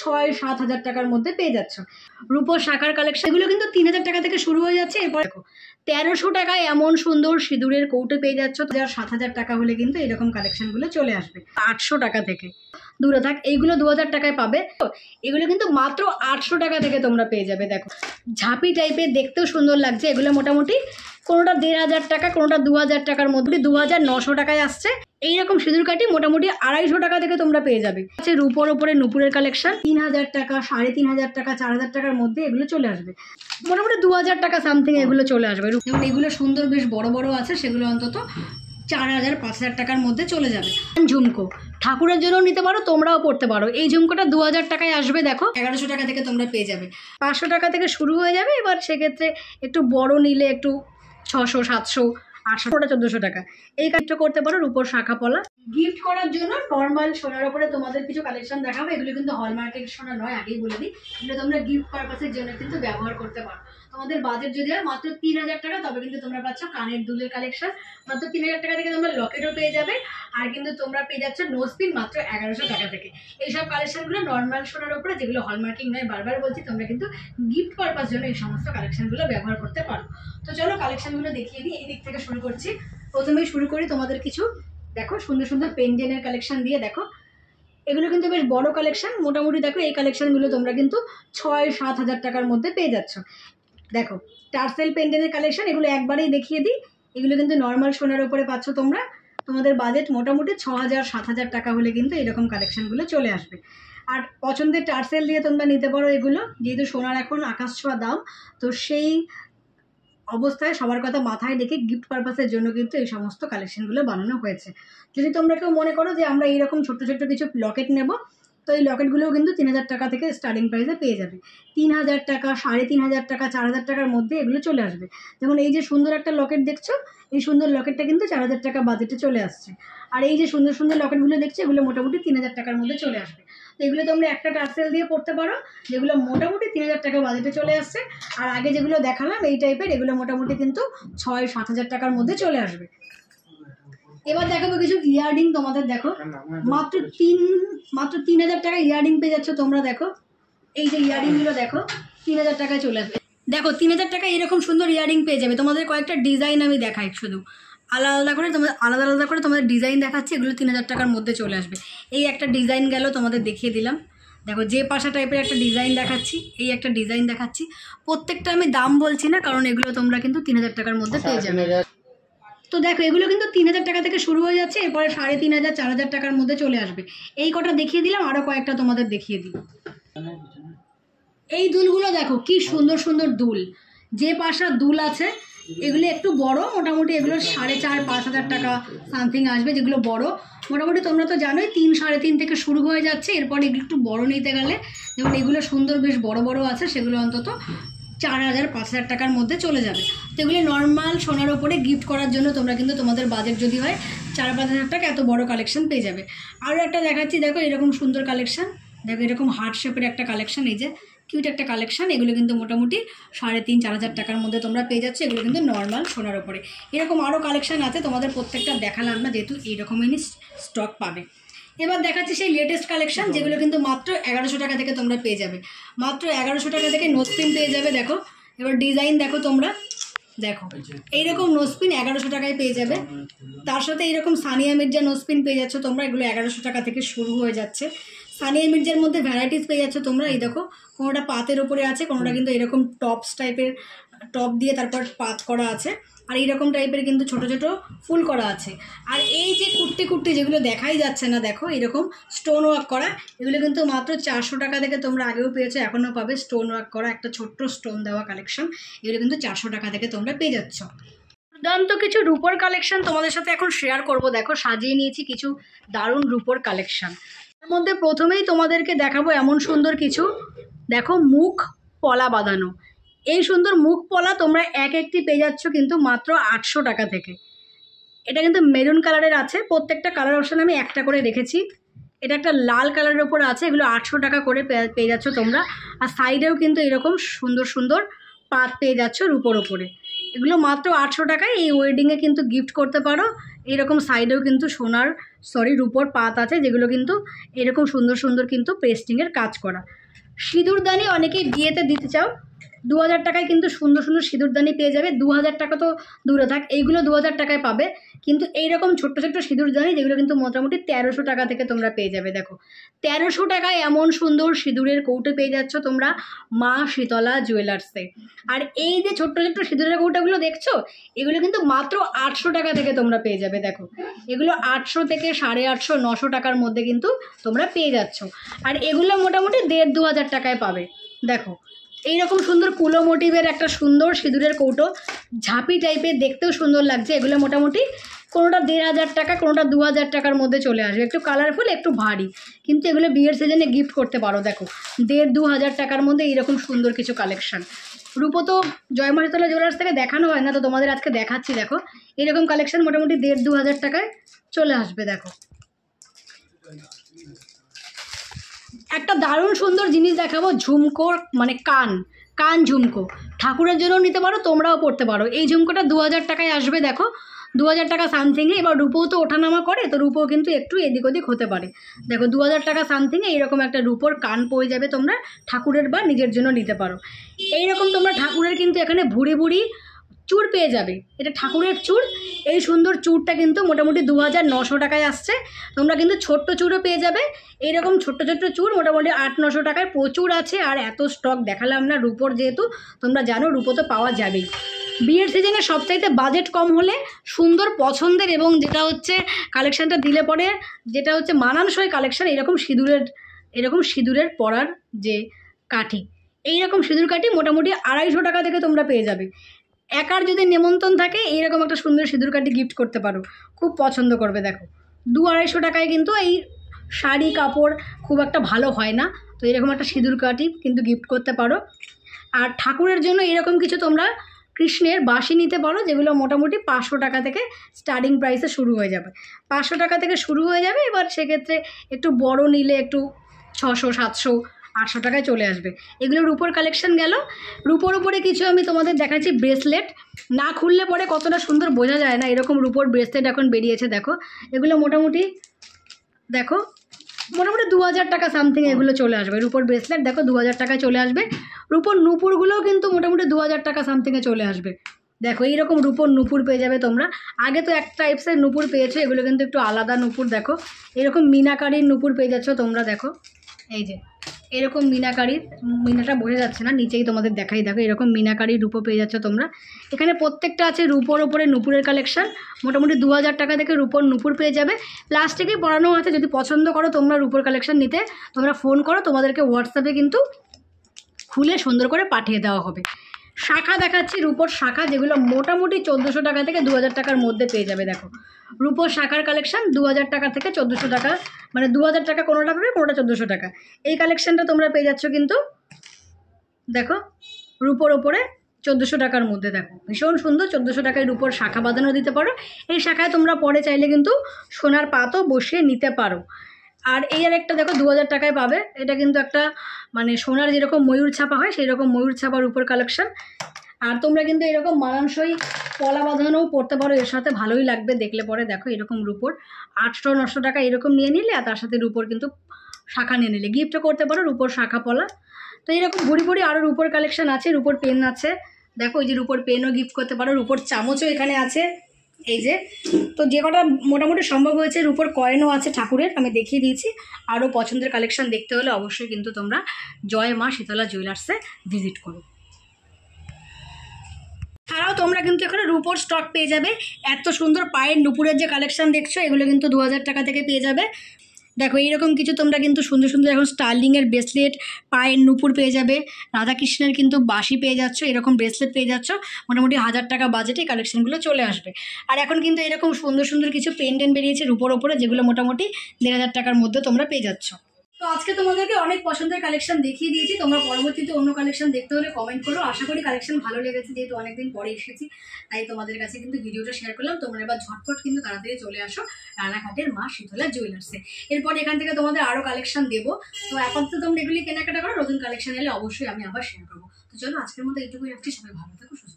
6-7 হাজার টাকার মধ্যে পেয়ে যাচ্ছ। রূপোর শাখার কালেকশন এগুলো কিন্তু 3,000 টাকা থেকে শুরু হয়ে যাচ্ছে। এরপর দেখো 1300 টাকায় এমন সুন্দর সিঁদুরের কৌটো পেয়ে যাচ্ছ। 7,000 টাকা হলে কিন্তু এরকম কালেকশনগুলো চলে আসবে 800 টাকা থেকে। দূরে থাক, এইগুলো 2,000 টাকায় পাবে। এগুলো কিন্তু মাত্র 800 টাকা থেকে তোমরা পেয়ে যাবে। দেখো ঝাঁপি টাইপের, দেখতেও সুন্দর লাগছে। এগুলো মোটামুটি কোনোটা 1,500 টাকা, কোনোটা 2,000 টাকার মধ্যে 2,900 টাকায় আসছে। এইরকম সিঁদুর কাঠি মোটামুটি 250 টাকা থেকে তোমরা পেয়ে যাবে। আছে রূপোর ওপরে নুপুরের কালেকশন 3,000 টাকা, 3,500 টাকা, 4,000 টাকার মধ্যে এগুলো চলে আসবে। মোটামুটি 2,000 টাকা সামথিং এগুলো চলে আসবে। যেমন এগুলো সুন্দর বেশ বড় বড় আছে, সেগুলো অন্তত 4,000-5,000 টাকার মধ্যে চলে যাবে। ঝুমকো ঠাকুরের জন্য নিতে পারো, তোমরাও পড়তে পারো। এই ঝুমকোটা 2,000 টাকায় আসবে। দেখো 1,100 টাকা থেকে তোমরা পেয়ে যাবে। 500 টাকা থেকে শুরু হয়ে যাবে। এবার সেক্ষেত্রে একটু বড় নিলে একটু 600, 700, 800, 1,400 টাকা এই কাজটা করতে পারো। রূপোর শাখা পলা গিফট করার জন্য নর্মাল সোনার উপরে তোমাদের কিছু কালেকশন দেখাবো। এগুলো কিন্তু হলমার্কের সোনা নয়, আগেই বলে দিই। এগুলো তোমরা গিফট পারপাসের জন্য কিন্তু ব্যবহার করতে পারো। তোমাদের বাজেট যদি হয় মাত্র 3,000 টাকা, তবে কিন্তু তোমরা পাচ্ছ কানের দুলের কালেকশন। মাত্র 3,000 টাকা থেকে তোমরা লকেটও পেয়ে যাবে। আর কিন্তু তোমরা পেয়ে যাচ্ছ নোজপিন মাত্র 1,100 টাকা থেকে। এইসব কালেকশনগুলো নর্মাল সোনার উপরে, যেগুলো হলমার্কিং নয়, বারবার বলছি, তোমরা কিন্তু গিফট পারপাস জন্য এই সমস্ত কালেকশনগুলো ব্যবহার করতে পারো। তো চলো কালেকশনগুলো দেখিয়ে দিই। এই দিক থেকে শুরু করছি। প্রথমেই শুরু করি তোমাদের কিছু দেখো সুন্দর সুন্দর পেন্ডেন্টের কালেকশন দিয়ে। দেখো এগুলো কিন্তু বেশ বড় কালেকশন। মোটামুটি দেখো এই কালেকশনগুলো তোমরা কিন্তু 6-7 হাজার টাকার মধ্যে পেয়ে যাচ্ছ। দেখো টার্সেল পেন্ডেন্টের কালেকশন, এগুলো একবারেই দেখিয়ে দিই। এগুলো কিন্তু নর্মাল সোনার উপরে পাচ্ছ তোমরা। তোমাদের বাজেট মোটামুটি 6,000-7,000 টাকা হলে কিন্তু এরকম কালেকশনগুলো চলে আসবে। আর পছন্দের টার্সেল দিয়ে তোমরা নিতে পারো এগুলো। যেহেতু সোনার এখন আকাশ ছোঁয়া দাম, তো সেই অবস্থায় সবার কথা মাথায় রেখে গিফট পারপাসের জন্য কিন্তু এই সমস্ত কালেকশনগুলো বানানো হয়েছে। যদি তোমরা কেউ মনে করো যে আমরা এইরকম ছোট্ট ছোট্ট কিছু লকেট নেব, তো এই লকেটগুলোও কিন্তু 3,000 টাকা থেকে স্টার্টিং প্রাইসে পেয়ে যাবে। 3,000 টাকা, 3,500 টাকা, 4,000 টাকার মধ্যে এগুলো চলে আসবে। যেমন এই যে সুন্দর একটা লকেট দেখছো, এই সুন্দর লকেটটা কিন্তু 4,000 টাকা বাজেটে চলে আসছে। আর এই যে সুন্দর সুন্দর লকেটগুলো দেখছো, এগুলো মোটামুটি 3,000 টাকার মধ্যে চলে আসবে। তো এগুলো তোমরা একটা টার্সেল দিয়ে পড়তে পারো, যেগুলো মোটামুটি 3,000 টাকা বাজেটে চলে আসছে। আর আগে যেগুলো দেখালাম এই টাইপের, এগুলো মোটামুটি কিন্তু 6-7 হাজার টাকার মধ্যে চলে আসবে। এবার দেখাবো কিছু ইয়াররিং তোমাদের। দেখো মাত্র 3,000 টাকা ইয়াররিং পেয়ে যাচ্ছ তোমরা। দেখো এই যে ইয়াররিংগুলো দেখো 3,000 টাকায় চলে আসবে। দেখো 3,000 টাকা এরকম সুন্দর ইয়াররিং পেয়ে যাবে। তোমাদের কয়েকটা ডিজাইন আমি দেখাই, শুধু আলাদা আলাদা করে তোমাদের ডিজাইন দেখাচ্ছি। এগুলো 3,000 টাকার মধ্যে চলে আসবে। এই একটা ডিজাইন গেল, তোমাদের দেখিয়ে দিলাম। দেখো যে পাশা টাইপের একটা ডিজাইন দেখাচ্ছি, এই একটা ডিজাইন দেখাচ্ছি। প্রত্যেকটা আমি দাম বলছি না, কারণ এগুলো তোমরা কিন্তু 3,000 টাকার মধ্যে পেয়ে যাবে। তো দেখো এগুলো কিন্তু 3,000 টাকা থেকে শুরু হয়ে যাচ্ছে। এরপরে 3,500-4,000 টাকার মধ্যে চলে আসবে। এই কটা দেখিয়ে দিলাম, আরও কয়েকটা তোমাদের দেখিয়ে দিই। এই দুলগুলো দেখো কি সুন্দর সুন্দর দুল। যে পাশা দুল আছে এগুলো একটু বড়, মোটামুটি এগুলো 4,500-5 হাজার টাকা সামথিং আসবে। যেগুলো বড় মোটামুটি তোমরা তো জানোই 3-3.5 থেকে শুরু হয়ে যাচ্ছে। এরপর এগুলো একটু বড় নিতে গেলে, যেমন এগুলো সুন্দর বেশ বড় বড় আছে, সেগুলো অন্তত 4,000-5 হাজার টাকার মধ্যে চলে যাবে। তো এগুলো নর্মাল সোনার ওপরে গিফট করার জন্য তোমরা কিন্তু তোমাদের বাজেট যদি হয় 4-5 হাজার টাকা এত বড় কালেকশন পেয়ে যাবে। আরও একটা দেখাচ্ছি, দেখো এরকম সুন্দর কালেকশন। দেখো এরকম হার্ট শেপের একটা কালেকশন, এই যে কিউট একটা কালেকশন। এগুলো কিন্তু মোটামুটি 3,500-4 হাজার টাকার মধ্যে তোমরা পেয়ে যাচ্ছ। এগুলো কিন্তু নর্মাল সোনার ওপরে। এরকম আরও কালেকশন আছে, তোমাদের প্রত্যেকটা দেখালাম না, যেহেতু এইরকমই স্টক পাবে। এবার দেখাচ্ছি সেই লেটেস্ট কালেকশন, যেগুলো কিন্তু মাত্র 1,100 টাকা থেকে তোমরা পেয়ে যাবে। মাত্র 1,100 টাকা থেকে নোজপিন পেয়ে যাবে। দেখো এবার ডিজাইন দেখো তোমরা, দেখো এইরকম নোজপিন 1,100 টাকায় পেয়ে যাবে। তার সাথে এইরকম সানিয়া মির্জা নোজপিন পেয়ে যাচ্ছ তোমরা। এগুলো 1,100 টাকা থেকে শুরু হয়ে যাচ্ছে। সানিয়া মির্জার মধ্যে ভ্যারাইটিস পেয়ে যাচ্ছ তোমরা। এই দেখো কোনোটা পাতের ওপরে আছে, কোনোটা কিন্তু এরকম টপস টাইপের, টপ দিয়ে তারপর পাত করা আছে। আর এইরকম টাইপের কিন্তু ছোট ছোট ফুল করা আছে। আর এই যে কুর্তি কুর্তি যেগুলো দেখাই যাচ্ছে না, দেখো এরকম স্টোন ওয়ার্ক করা, এগুলো কিন্তু মাত্র 400 টাকা থেকে তোমরা আগেও পেয়েছো, এখনও পাবে। স্টোন ওয়ার্ক করা একটা ছোট্ট স্টোন দেওয়া কালেকশন, এগুলো কিন্তু 400 টাকা থেকে তোমরা পেয়ে যাচ্ছ। দুর্দান্ত কিছু রূপোর কালেকশন তোমাদের সাথে এখন শেয়ার করব। দেখো সাজিয়ে নিয়েছি কিছু দারুণ রূপোর কালেকশন। এর মধ্যে প্রথমেই তোমাদেরকে দেখাবো এমন সুন্দর কিছু, দেখো মুখ পলা বাঁধানো। এই সুন্দর মুখ পলা তোমরা একটি পেয়ে যাচ্ছ কিন্তু মাত্র 800 টাকা থেকে। এটা কিন্তু মেরুন কালারের আছে, প্রত্যেকটা কালার অপশন আমি একটা করে রেখেছি। এটা একটা লাল কালারের ওপর আছে, এগুলো 800 টাকা করে পেয়ে যাচ্ছ তোমরা। আর সাইডেও কিন্তু এরকম সুন্দর সুন্দর পাত পেয়ে যাচ্ছ রূপোর ওপরে। এগুলো মাত্র 800 টাকায় এই ওয়েডিংয়ে কিন্তু গিফট করতে পারো। এরকম সাইডেও কিন্তু সোনার রূপোর পাত আছে, যেগুলো কিন্তু এরকম সুন্দর সুন্দর কিন্তু পেস্টিংয়ের কাজ করা। সিঁদুরদানি অনেকেই বিয়েতে দিতে চাও, 2000 টাকায় কিন্তু সুন্দর সুন্দর সিঁদুরদানি পেয়ে যাবে। 2000 টাকা তো দূরে থাক, এইগুলো 2000 টাকায় পাবে। কিন্তু এইরকম ছোট্ট ছোট্ট সিঁদুরদানি যেগুলো কিন্তু মোটামুটি 1300 টাকা থেকে তোমরা পেয়ে যাবে। দেখো 1300 টাকায় এমন সুন্দর সিঁদুরের কৌটো পেয়ে যাচ্ছ তোমরা মা শীতলা জুয়েলার্সে। আর এই যে ছোট্ট ছোট্ট সিঁদুরের কৌটাগুলো দেখছো, এগুলো কিন্তু মাত্র 800 টাকা থেকে তোমরা পেয়ে যাবে। দেখো এগুলো 800 থেকে 850, 900 টাকার মধ্যে কিন্তু তোমরা পেয়ে যাচ্ছ। আর এগুলো মোটামুটি 1500 টাকায় পাবে। দেখো এইরকম সুন্দর কুলো মোটিভের একটা সুন্দর সিঁদুরের কৌটো, ঝাঁপি টাইপের, দেখতেও সুন্দর লাগছে। এগুলো মোটামুটি কোনোটা 1500 টাকা, কোনোটা 2000 টাকার মধ্যে চলে আসবে। একটু কালারফুল, একটু ভারী, কিন্তু এগুলো বিয়ের সিজনে গিফট করতে পারো। দেখো 1500-2000 টাকার মধ্যে এইরকম সুন্দর কিছু কালেকশন। রূপো তো জয় মা শীতলা জুয়েলার্স থেকে দেখানো হয় না, তো তোমাদের আজকে দেখাচ্ছি। দেখো এরকম কালেকশন মোটামুটি 1500-2000 টাকায় চলে আসবে। দেখো একটা দারুণ সুন্দর জিনিস দেখাবো, ঝুমকোর মানে কান ঝুমকো, ঠাকুরের জন্য নিতে পারো, তোমরাও পড়তে পারো। এই ঝুমকোটা 2000 টাকায় আসবে। দেখো 2000 টাকা সামথিংয়ে। এবার রূপোও তো ওঠানামা করে, তো রূপো কিন্তু একটু এদিক ওদিক হতে পারে। দেখো 2000 টাকা সামথিংয়ে এইরকম একটা রূপোর কান পেয়ে যাবে তোমরা, ঠাকুরের বা নিজের জন্য নিতে পারো। এইরকম তোমরা ঠাকুরের কিন্তু এখানে ভুড়ি ভুড়ি চূড় পেয়ে যাবে। এটা ঠাকুরের চূড়, এই সুন্দর চূড়টা কিন্তু মোটামুটি 2900 টাকায় আসছে। তোমরা কিন্তু ছোট্ট চূড়ও পেয়ে যাবে। এইরকম ছোট্ট ছোট্ট চূড় মোটামুটি 800-900 টাকায় প্রচুর আছে। আর এত স্টক দেখালাম না রূপোর, যেহেতু তোমরা জানো রূপো তো পাওয়া যাবেই। বিয়ের সিজনে সবচাইতে বাজেট কম হলে সুন্দর পছন্দের এবং যেটা হচ্ছে কালেকশানটা দিলে পরে যেটা হচ্ছে মানানসই কালেকশান, এরকম সিঁদুরের পরার যে কাঠি, এইরকম সিঁদুর কাঠি মোটামুটি 250 টাকা থেকে তোমরা পেয়ে যাবে। একার যদি নেমন্তণ থাকে এইরকম একটা সুন্দর সিঁদুর কাঠি গিফট করতে পারো, খুব পছন্দ করবে। দেখো 200-250 টাকায় কিন্তু এই শাড়ি কাপড় খুব একটা ভালো হয় না, তো এরকম একটা সিঁদুর কাঠি কিন্তু গিফট করতে পারো। আর ঠাকুরের জন্য এরকম কিছু তোমরা কৃষ্ণের বাঁশি নিতে পারো, যেগুলো মোটামুটি 500 টাকা থেকে স্টার্টিং প্রাইসে শুরু হয়ে যাবে। 500 টাকা থেকে শুরু হয়ে যাবে। এবার সেক্ষেত্রে একটু বড় নিলে একটু 600-700-800 টাকায় চলে আসবে। এগুলো রূপোর কালেকশন গেল। রূপোর উপরে কিছু আমি তোমাদের দেখাচ্ছি ব্রেসলেট, না খুললে পরে কতটা সুন্দর বোঝা যায় না, এরকম রূপোর ব্রেসলেট এখন বেরিয়েছে। দেখো এগুলো মোটামুটি 2000 টাকা সামথিং এগুলো চলে আসবে। রূপোর ব্রেসলেট দেখো 2000 টাকায় চলে আসবে। রূপোর নূপুরগুলোও কিন্তু মোটামুটি 2000 টাকা সামথিংয়ে চলে আসবে। দেখো এইরকম রূপোর নূপুর পেয়ে যাবে তোমরা। আগে তো এক টাইপসের নূপুর পেয়েছো, এগুলো কিন্তু একটু আলাদা নূপুর। দেখো এরকম মিনাকারির নূপুর পেয়ে যাচ্ছ তোমরা। দেখো এই যে এরকম মিনাকারির, মিনাটা বোঝা যাচ্ছে না, নিচেই তোমাদের দেখাই। দেখো এরকম মিনাকারির রূপো পেয়ে যাচ্ছ তোমরা। এখানে প্রত্যেকটা আছে রূপোর ওপরে নূপুরের কালেকশন। মোটামুটি 2000 টাকা থেকে রূপোর নূপুর পেয়ে যাবে। প্লাস্টিকেই পরানো আছে। যদি পছন্দ করো তোমরা রূপোর কালেকশন নিতে, তোমরা ফোন করো, তোমাদেরকে হোয়াটসঅ্যাপে কিন্তু খুলে সুন্দর করে পাঠিয়ে দেওয়া হবে। শাখা দেখাচ্ছি, রূপোর শাখা, যেগুলো মোটামুটি 1400 টাকা থেকে 2000 টাকার মধ্যে পেয়ে যাবে। দেখো রূপোর শাখার কালেকশন 2000 টাকা থেকে 1400 টাকা, মানে 2000 টাকা কোনোটা পাবে, কোনোটা 1400 টাকা। এই কালেকশনটা তোমরা পেয়ে যাচ্ছ কিন্তু দেখো রূপোর ওপরে 1400 টাকার মধ্যে। দেখো ভীষণ সুন্দর, 1400 টাকায় রূপোর শাখা বাঁধানো দিতে পারো। এই শাখায় তোমরা পরে চাইলে কিন্তু সোনার পাতও বসিয়ে নিতে পারো। আর এই আরেকটা দেখো 2000 টাকায় পাবে। এটা কিন্তু একটা মানে সোনার যেরকম ময়ূর ছাপা হয় সেই রকম ময়ূর ছাপার উপর কালেকশন। আর তোমরা কিন্তু এরকম মানানসই পলা বাঁধানোও পড়তে পারো, এর সাথে ভালোই লাগবে দেখলে পরে। দেখো এরকম রূপোর 800-900 টাকা এরকম নিয়ে নিলে, আর তার সাথে রূপোর কিন্তু শাখা নিয়ে নিলে গিফটও করতে পারো, রূপোর শাখা পলা। তো এরকম ভুড়ি ভুড়ি আরও রূপোর কালেকশন আছে। রূপোর পেন আছে, দেখো এই যে রূপোর পেনও গিফট করতে পারো। রূপোর চামচও এখানে আছে, এই যে। তো যে কটা মোটামুটি সম্ভব হয়েছে, রূপোর কয়েনও আছে ঠাকুরের, আমি দেখিয়ে দিয়েছি। আরও পছন্দের কালেকশন দেখতে হলে অবশ্যই কিন্তু তোমরা জয় মা শীতলা জুয়েলার্সে ভিজিট করো। ছাড়াও তোমরা কিন্তু এখানে রূপোর স্টক পেয়ে যাবে। এত সুন্দর পায়ের নুপুরের যে কালেকশন দেখছো, এগুলো কিন্তু 2000 টাকা থেকে পেয়ে যাবে। দেখো এইরকম কিছু তোমরা কিন্তু সুন্দর সুন্দর এখন স্টার্লিংয়ের ব্রেসলেট, পায়ের নুপুর পেয়ে যাবে। রাধাকৃষ্ণের কিন্তু বাঁশি পেয়ে যাচ্ছ, এরকম ব্রেসলেট পেয়ে যাচ্ছ। মোটামুটি 1000 টাকা বাজেটে কালেকশনগুলো চলে আসবে। আর এখন কিন্তু এরকম সুন্দর সুন্দর কিছু পেন্ডেন্ট বেরিয়েছে রূপোর ওপরে, যেগুলো মোটামুটি 1500 টাকার মধ্যে তোমরা পেয়ে যাচ্ছ। তো আজকে তোমাদেরকে অনেক পছন্দের কালেকশন দেখিয়ে দিয়েছি। তোমরা পরবর্তীতে অন্য কালেকশন দেখতে হলে কমেন্ট করো। আশা করি কালেকশন ভালো লেগেছে, যেহেতু অনেকদিন পরে এসেছি তাই তোমাদের কাছে কিন্তু ভিডিওটা শেয়ার করলাম। তোমরা এবার ঝটপট কিন্তু তাড়াতাড়ি চলে আসো রানাঘাটের মা শীতলা জুয়েলার্সে। এরপর এখান থেকে তোমাদের আরও কালেকশন দেবো। তো আপাতত তোমরা এগুলি কেনাকাটা করো, নতুন কালেকশন এলে অবশ্যই আমি আবার শেয়ার করবো। তো চলো আজকের মতো এইটুকুই রাখছি। সবাই ভালো থাকো, সুস্থ